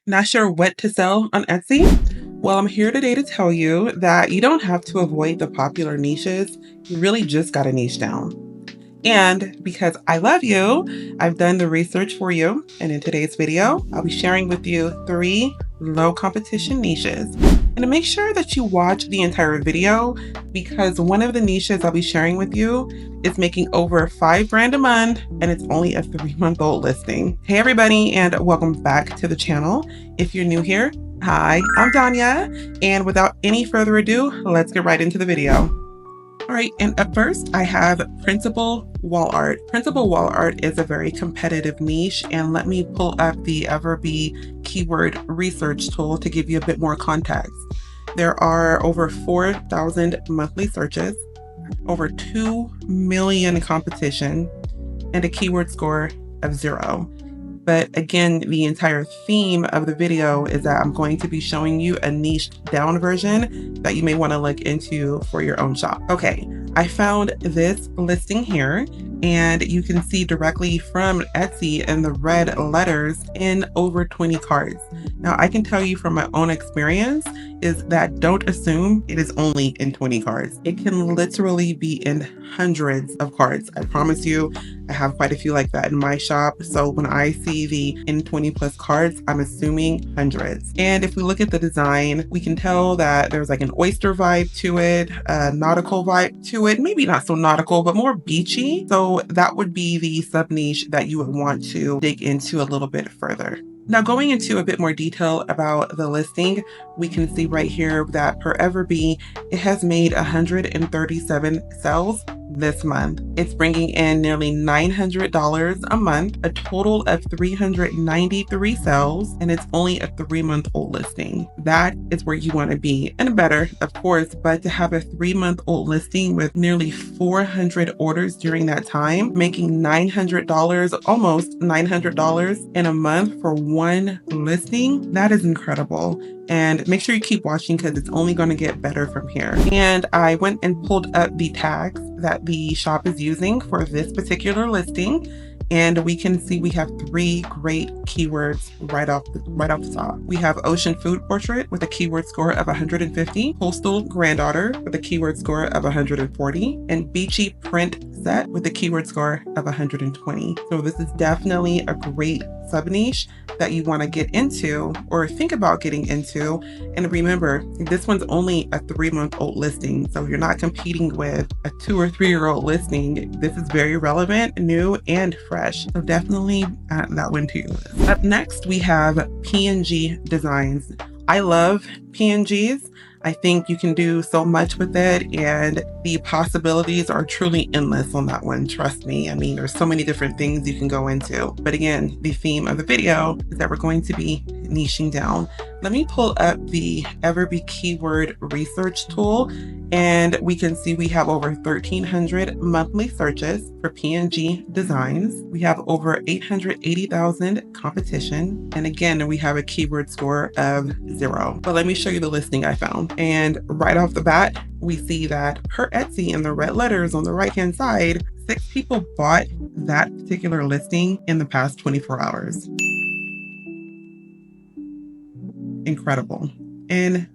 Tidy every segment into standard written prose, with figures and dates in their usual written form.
Not sure what to sell on Etsy? Well, I'm here today to tell you that you don't have to avoid the popular niches. You really just got to niche down. And because I love you, I've done the research for you. And in today's video, I'll be sharing with you 3 low competition niches. And to make sure that you watch the entire video, because one of the niches I'll be sharing with you is making over $5 grand a month, and it's only a 3-month-old listing. Hey everybody, and welcome back to the channel. If you're new here, hi, I'm Danya. And without any further ado, let's get right into the video. All right, and up first, I have Principal Wall Art. Principal Wall Art is a very competitive niche, and let me pull up the Everbee keyword research tool to give you a bit more context. There are over 4,000 monthly searches, over 2 million competition, and a keyword score of 0. But again, the entire theme of the video is that I'm going to be showing you a niched down version that you may want to look into for your own shop. Okay, I found this listing here, and you can see directly from Etsy in the red letters in over 20 cards. Now, I can tell you from my own experience is that don't assume it is only in 20 cards. It can literally be in hundreds of cards. I promise you, I have quite a few like that in my shop. So when I see the in 20 plus cards, I'm assuming hundreds. And if we look at the design, we can tell that there's like an oyster vibe to it, a nautical vibe to it, maybe not so nautical, but more beachy. So that would be the sub niche that you would want to dig into a little bit further. Now, going into a bit more detail about the listing, we can see right here that per Everbee, it has made 137 sales this month. It's bringing in nearly $900 a month, a total of 393 sales, and it's only a 3-month-old listing. That is where you want to be, and better, of course, but to have a 3-month-old listing with nearly 400 orders during that time, making $900, almost $900 in a month for one listing, that is incredible. And make sure you keep watching because it's only going to get better from here. And I went and pulled up the tags that the shop is using for this particular listing. And we can see we have 3 great keywords right off the top. We have ocean food portrait with a keyword score of 150, coastal granddaughter with a keyword score of 140, and beachy print set with a keyword score of 120. So this is definitely a great sub niche that you want to get into or think about getting into. And remember, this one's only a 3-month-old listing, so you're not competing with a 2 or 3-year-old listing. This is very relevant, new, and fresh. So definitely add that one to your list. Up next, we have PNG designs. I love PNGs. I think you can do so much with it, and the possibilities are truly endless on that one. Trust me. I mean, there's so many different things you can go into. But again, the theme of the video is that we're going to be niching down. Let me pull up the Everbee keyword research tool, and we can see we have over 1,300 monthly searches for PNG designs. We have over 880,000 competition. And again, we have a keyword score of 0. But let me show you the listing I found. And right off the bat, we see that per Etsy in the red letters on the right-hand side, 6 people bought that particular listing in the past 24 hours. Incredible. And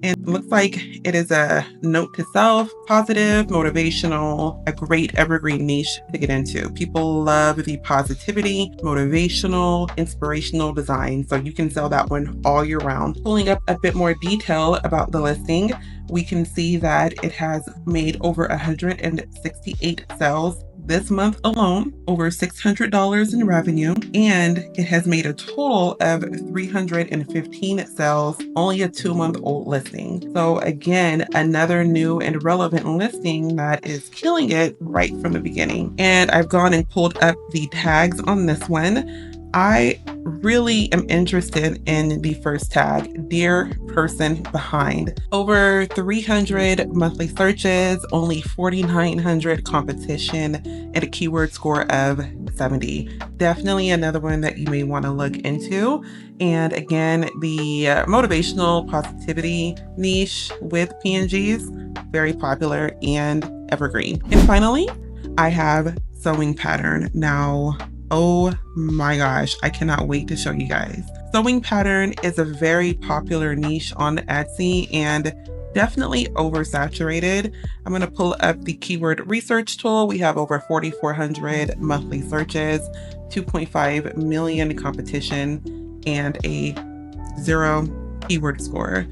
it looks like it is a note to self, positive, motivational, a great evergreen niche to get into. People love the positivity, motivational, inspirational design. So you can sell that one all year round. Pulling up a bit more detail about the listing, we can see that it has made over 168 sales this month alone, over $600 in revenue, and it has made a total of 315 sales, only a 2-month-old listing. So again, another new and relevant listing that is killing it right from the beginning. And I've gone and pulled up the tags on this one. I really am interested in the first tag, Dear Person Behind. Over 300 monthly searches, only 4,900 competition, and a keyword score of 70. Definitely another one that you may want to look into. And again, the motivational positivity niche with PNGs, very popular and evergreen. And finally, I have sewing pattern. Now, oh my gosh, I cannot wait to show you guys. Sewing pattern is a very popular niche on Etsy and definitely oversaturated. I'm going to pull up the keyword research tool. We have over 4,400 monthly searches, 2.5 million competition, and a 0 keyword score.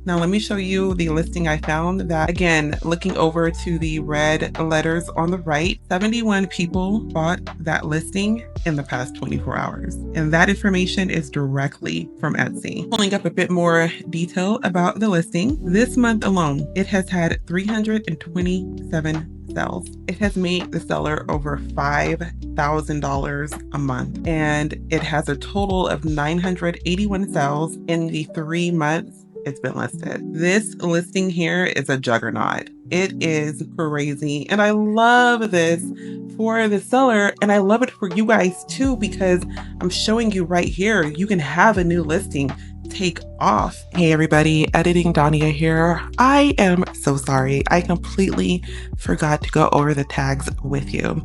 Now let me show you the listing I found that, again, looking over to the red letters on the right, 71 people bought that listing in the past 24 hours. And that information is directly from Etsy. Pulling up a bit more detail about the listing, this month alone, it has had 327 sales. It has made the seller over $5,000 a month, and it has a total of 981 sales in the 3 months it's been listed. This listing here is a juggernaut. It is crazy. And I love this for the seller, and I love it for you guys too, because I'm showing you right here, you can have a new listing take off. Hey everybody, Editing Dania here. I am so sorry. I completely forgot to go over the tags with you.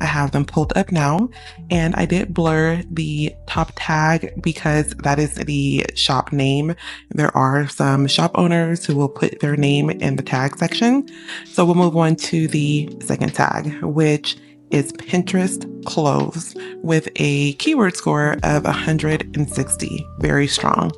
I have them pulled up now, and I did blur the top tag because that is the shop name. There are some shop owners who will put their name in the tag section. So we'll move on to the second tag, which is Pinterest clothes with a keyword score of 160, very strong.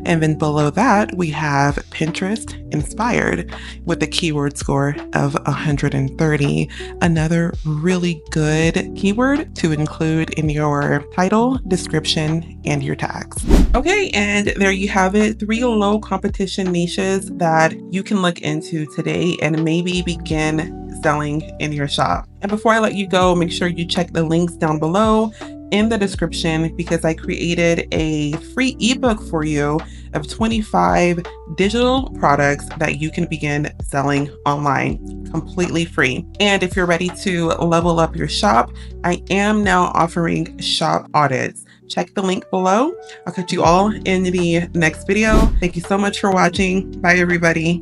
And then below that, we have Pinterest inspired with a keyword score of 130, another really good keyword to include in your title, description, and your tags. Okay, and there you have it, 3 low competition niches that you can look into today and maybe begin selling in your shop. And before I let you go, make sure you check the links down below in the description, because I created a free ebook for you of 25 digital products that you can begin selling online completely free. And if you're ready to level up your shop, I am now offering shop audits. Check the link below. I'll catch you all in the next video. Thank you so much for watching. Bye everybody.